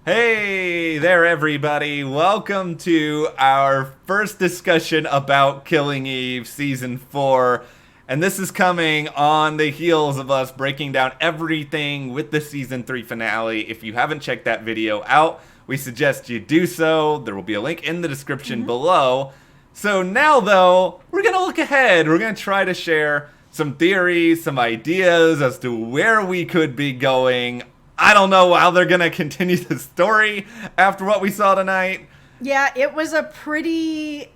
Hey there, everybody. Welcome to our first discussion about Killing Eve Season 4. And this is coming on the heels of us breaking down everything with the Season 3 finale. If you haven't checked that video out, we suggest you do so. There will be a link in the description below. So now, though, we're going to look ahead. We're going to try to share some theories, some ideas as to where we could be going. I don't know how they're going to continue the story after what we saw tonight. Yeah, it was a pretty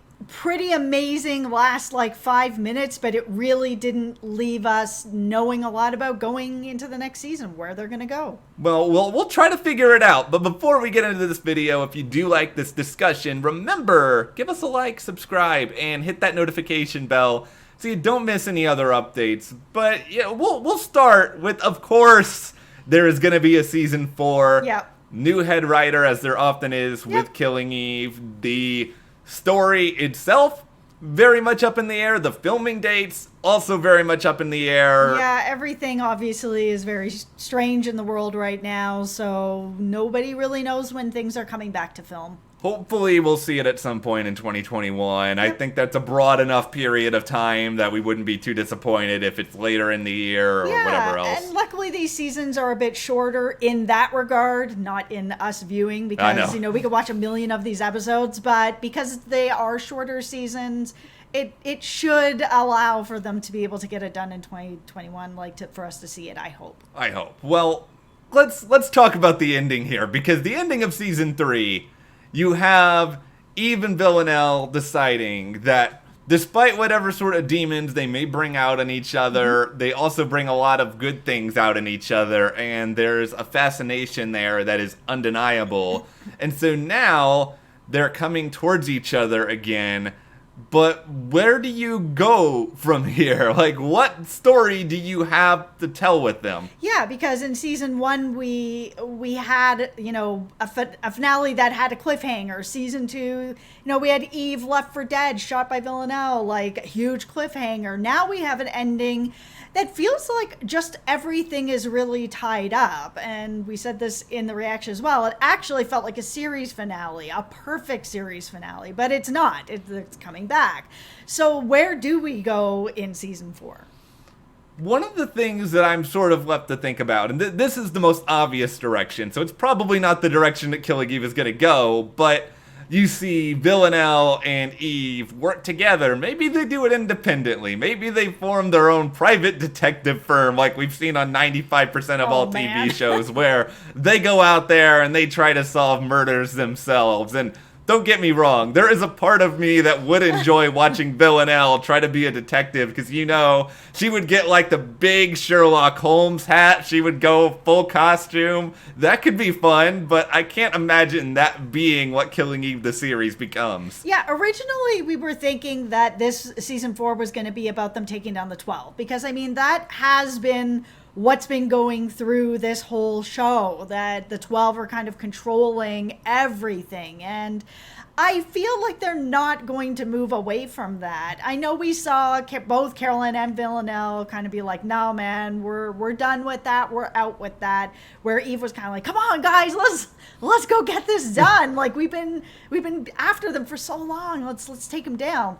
amazing last 5 minutes, but it really didn't leave us knowing a lot about going into the next season, where they're going to go. Well, we'll try to figure it out. But before we get into this video, if you do like this discussion, remember, give us a like, subscribe, and hit that notification bell so you don't miss any other updates. But yeah, we'll start with, of course, there is going to be a Season 4. Yep. New head writer, as there often is with Killing Eve. The story itself, very much up in the air. The filming dates, also very much up in the air. Yeah, everything obviously is very strange in the world right now, so nobody really knows when things are coming back to film. Hopefully we'll see it at some point in 2021. I think that's a broad enough period of time that we wouldn't be too disappointed if it's later in the year or whatever else. And luckily these seasons are a bit shorter in that regard, not in us viewing, because we could watch a million of these episodes, but because they are shorter seasons, it should allow for them to be able to get it done in 2021, for us to see it, I hope. I hope. Well, let's talk about the ending here, because the ending of Season 3, you have Eve and Villanelle deciding that despite whatever sort of demons they may bring out in each other, they also bring a lot of good things out in each other, and there's a fascination there that is undeniable. And so now they're coming towards each other again. But where do you go from here? What story do you have to tell with them? Yeah, because in Season 1, we had, a finale that had a cliffhanger. Season 2, we had Eve left for dead, shot by Villanelle, a huge cliffhanger. Now we have an ending that feels like just everything is really tied up. And we said this in the reaction as well. It actually felt like a series finale, a perfect series finale, but it's not. It's coming back. So where do we go in Season 4? One of the things that I'm sort of left to think about, and this is the most obvious direction, so it's probably not the direction that Killing Eve is going to go, but you see Villanelle and Eve work together. Maybe they do it independently. Maybe they form their own private detective firm like we've seen on 95% of all TV shows, where they go out there and they try to solve murders themselves. And don't get me wrong, there is a part of me that would enjoy watching Villanelle try to be a detective, because she would get the big Sherlock Holmes hat. She would go full costume. That could be fun, but I can't imagine that being what Killing Eve the series becomes. Yeah, originally we were thinking that this Season 4 was going to be about them taking down the 12, because that has been what's been going through this whole show, that the 12 are kind of controlling everything. And I feel like they're not going to move away from that. I know we saw both Carolyn and Villanelle kind of be like, no, man, we're done with that. We're out with that. Where Eve was kind of like, come on, guys, let's go get this done. We've been after them for so long. Let's take them down.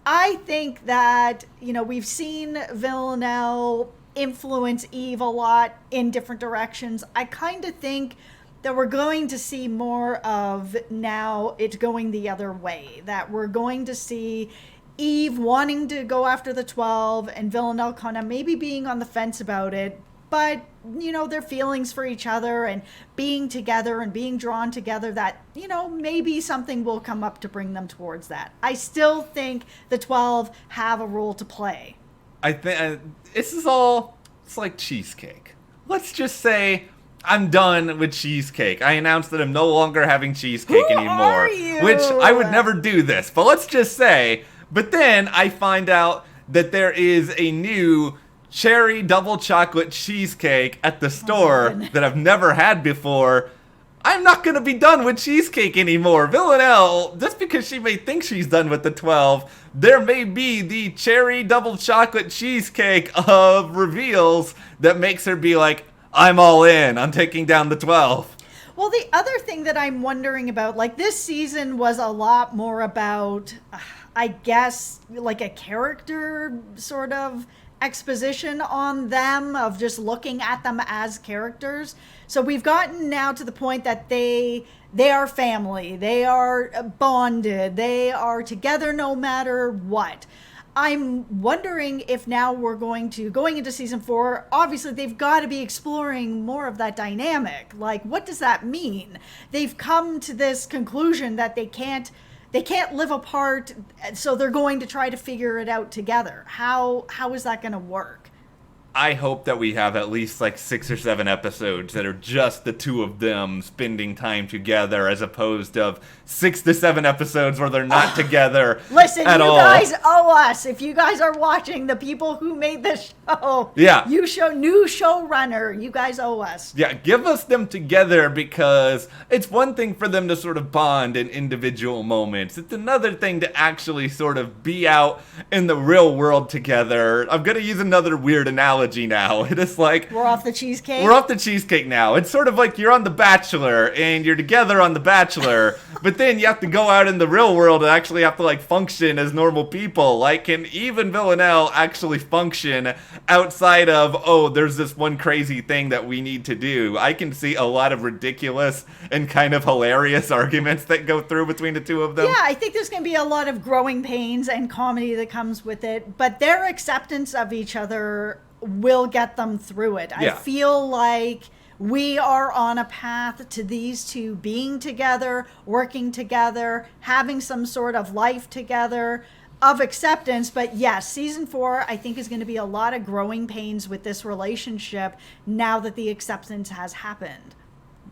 I think that, we've seen Villanelle influence Eve a lot in different directions. I kind of think that we're going to see more of now it's going the other way, that we're going to see Eve wanting to go after the 12 and Villanelle kind of maybe being on the fence about it, but their feelings for each other and being together and being drawn together, that maybe something will come up to bring them towards that. I still think the 12 have a role to play. I think it's like cheesecake. Let's just say I'm done with cheesecake. I announced that I'm no longer having cheesecake anymore. Are you? Which I would never do this, but let's just say. But then I find out that there is a new cherry double chocolate cheesecake at the store that I've never had before. I'm not going to be done with cheesecake anymore. Villanelle, just because she may think she's done with the 12, there may be the cherry double chocolate cheesecake of reveals that makes her be like, I'm all in. I'm taking down the 12. Well, the other thing that I'm wondering about, like, this season was a lot more about, I guess, like a character sort of exposition on them, of just looking at them as characters. So we've gotten now to the point that they are family, they are bonded, they are together no matter what. I'm wondering if now we're going into season 4, obviously they've got to be exploring more of that dynamic. Like, what does that mean? They've come to this conclusion that they can't live apart, so they're going to try to figure it out together. How is that going to work? I hope that we have at least like 6 or 7 episodes that are just the two of them spending time together, as opposed to 6 to 7 episodes where they're not together. Listen, at all. You guys owe us. If you guys are watching, the people who made this show, yeah, new showrunner, you guys owe us. Yeah, give us them together, because it's one thing for them to sort of bond in individual moments. It's another thing to actually sort of be out in the real world together. I'm gonna use another weird analogy now. It is like we're off the cheesecake. We're off the cheesecake now. It's sort of like you're on The Bachelor and you're together on The Bachelor, but then you have to go out in the real world and actually have to like function as normal people. Like, can Eve and Villanelle actually function outside of, oh, there's this one crazy thing that we need to do? I can see a lot of ridiculous and kind of hilarious arguments that go through between the two of them. Yeah, I think there's going to be a lot of growing pains and comedy that comes with it, but their acceptance of each other will get them through it. Yeah. I feel like we are on a path to these two being together, working together, having some sort of life together of acceptance. But yes, season 4, I think, is going to be a lot of growing pains with this relationship now that the acceptance has happened.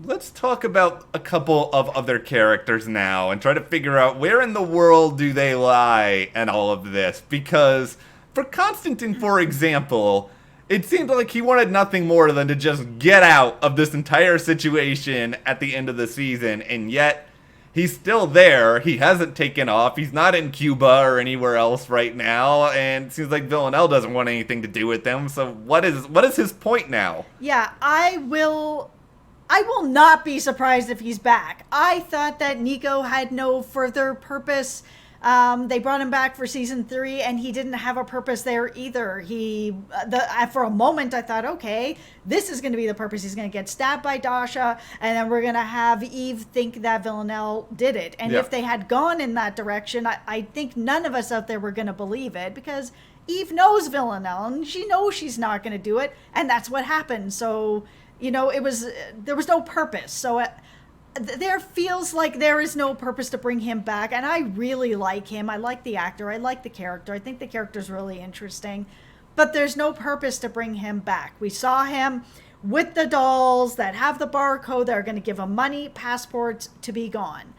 Let's talk about a couple of other characters now and try to figure out where in the world do they lie in all of this. Because for Constantine, for example, it seemed like he wanted nothing more than to just get out of this entire situation at the end of the season, and yet he's still there. He hasn't taken off. He's not in Cuba or anywhere else right now, and it seems like Villanelle doesn't want anything to do with them. So what is his point now? Yeah, I will not be surprised if he's back. I thought that NIKO had no further purpose. They brought him back for season 3, and he didn't have a purpose there either. For a moment, I thought, okay, this is going to be the purpose. He's going to get stabbed by Dasha, and then we're going to have Eve think that Villanelle did it. And if they had gone in that direction, I think none of us out there were going to believe it, because Eve knows Villanelle, and she knows she's not going to do it, and that's what happened. So, there was no purpose. So there feels like there is no purpose to bring him back, and I really like him. I like the actor. I like the character. I think the character's really interesting, but there's no purpose to bring him back. We saw him with the dolls that have the barcode that are going to give him money, passports, to be gone.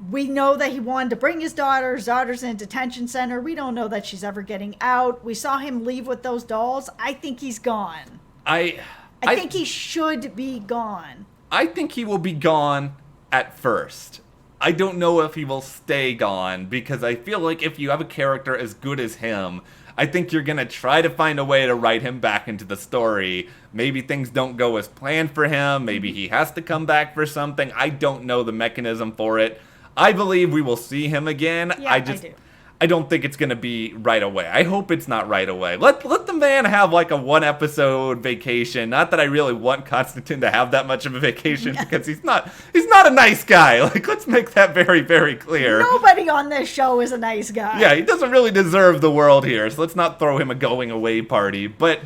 We know that he wanted to bring his daughter. His daughter's in a detention center. We don't know that she's ever getting out. We saw him leave with those dolls. I think he's gone. I think he should be gone. I think he will be gone at first. I don't know if he will stay gone, because I feel like if you have a character as good as him, I think you're going to try to find a way to write him back into the story. Maybe things don't go as planned for him. Maybe he has to come back for something. I don't know the mechanism for it. I believe we will see him again. Yeah, I do. I don't think it's going to be right away. I hope it's not right away. Let the man have like a 1-episode vacation. Not that I really want Constantine to have that much of a vacation, because he's not a nice guy. Like, let's make that very, very clear. Nobody on this show is a nice guy. Yeah, he doesn't really deserve the world here, so let's not throw him a going away party. But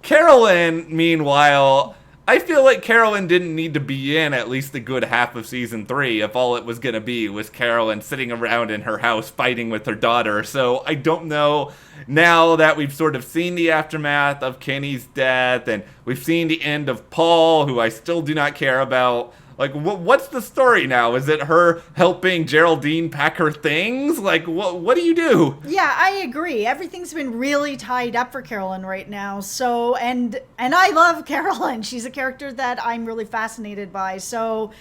Carolyn, meanwhile, I feel like Carolyn didn't need to be in at least a good half of season 3 if all it was going to be was Carolyn sitting around in her house fighting with her daughter. So I don't know, now that we've sort of seen the aftermath of Kenny's death and we've seen the end of Paul, who I still do not care about. Like, what's the story now? Is it her helping Geraldine pack her things? Like, what do you do? Yeah, I agree. Everything's been really tied up for Carolyn right now. So, and I love Carolyn. She's a character that I'm really fascinated by. So,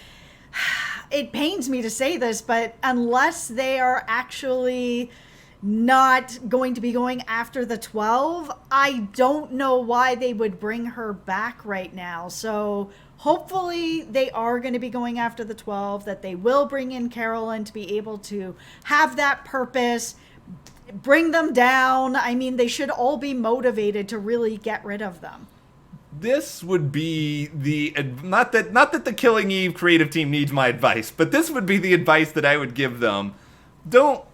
it pains me to say this, but unless they are actually not going to be going after the 12, I don't know why they would bring her back right now. So hopefully they are going to be going after the 12, that they will bring in Carolyn to be able to have that purpose, bring them down. I mean, they should all be motivated to really get rid of them. This would be the, not that the Killing Eve creative team needs my advice, but this would be the advice that I would give them. Don't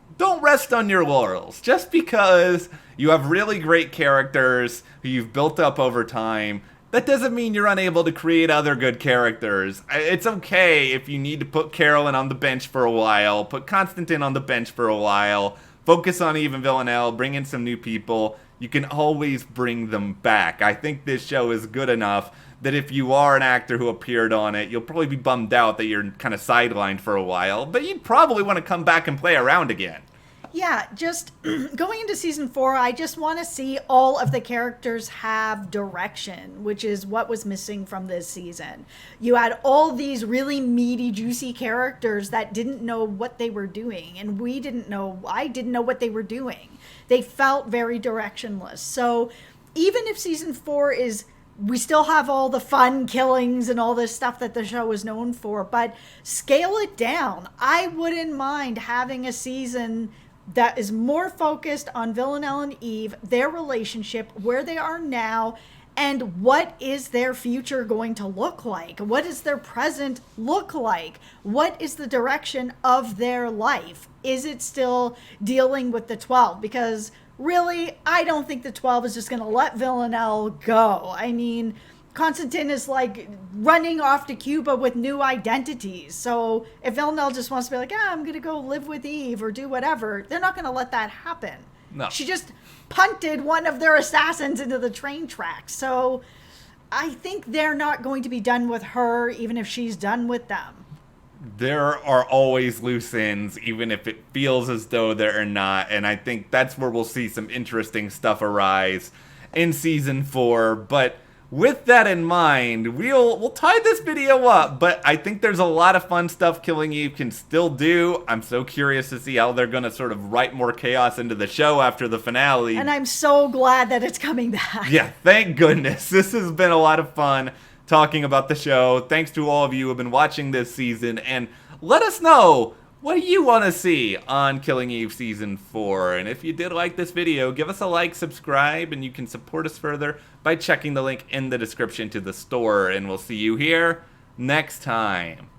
rest on your laurels. Just because you have really great characters who you've built up over time, that doesn't mean you're unable to create other good characters. It's okay if you need to put Carolyn on the bench for a while, put Constantine on the bench for a while, focus on Eve and Villanelle, bring in some new people. You can always bring them back. I think this show is good enough that if you are an actor who appeared on it, you'll probably be bummed out that you're kind of sidelined for a while, but you'd probably want to come back and play around again. Yeah, just going into season 4, I just want to see all of the characters have direction, which is what was missing from this season. You had all these really meaty, juicy characters that didn't know what they were doing, and I didn't know what they were doing. They felt very directionless. So even if season 4 is, we still have all the fun killings and all this stuff that the show is known for, but scale it down. I wouldn't mind having a season that is more focused on Villanelle and Eve, their relationship, where they are now, and what is their future going to look like? What does their present look like? What is the direction of their life? Is it still dealing with the 12? Because really, I don't think the 12 is just going to let Villanelle go. I mean, Constantine is like running off to Cuba with new identities. So if Villanelle just wants to be like, I'm going to go live with Eve or do whatever, they're not going to let that happen. No. She just punted one of their assassins into the train tracks. So I think they're not going to be done with her, even if she's done with them. There are always loose ends, even if it feels as though there are not. And I think that's where we'll see some interesting stuff arise in season 4. But with that in mind, we'll tie this video up, but I think there's a lot of fun stuff Killing Eve can still do. I'm so curious to see how they're going to sort of write more chaos into the show after the finale. And I'm so glad that it's coming back. Yeah, thank goodness. This has been a lot of fun talking about the show. Thanks to all of you who have been watching this season, and let us know, what do you want to see on Killing Eve Season 4? And if you did like this video, give us a like, subscribe, and you can support us further by checking the link in the description to the store. And we'll see you here next time.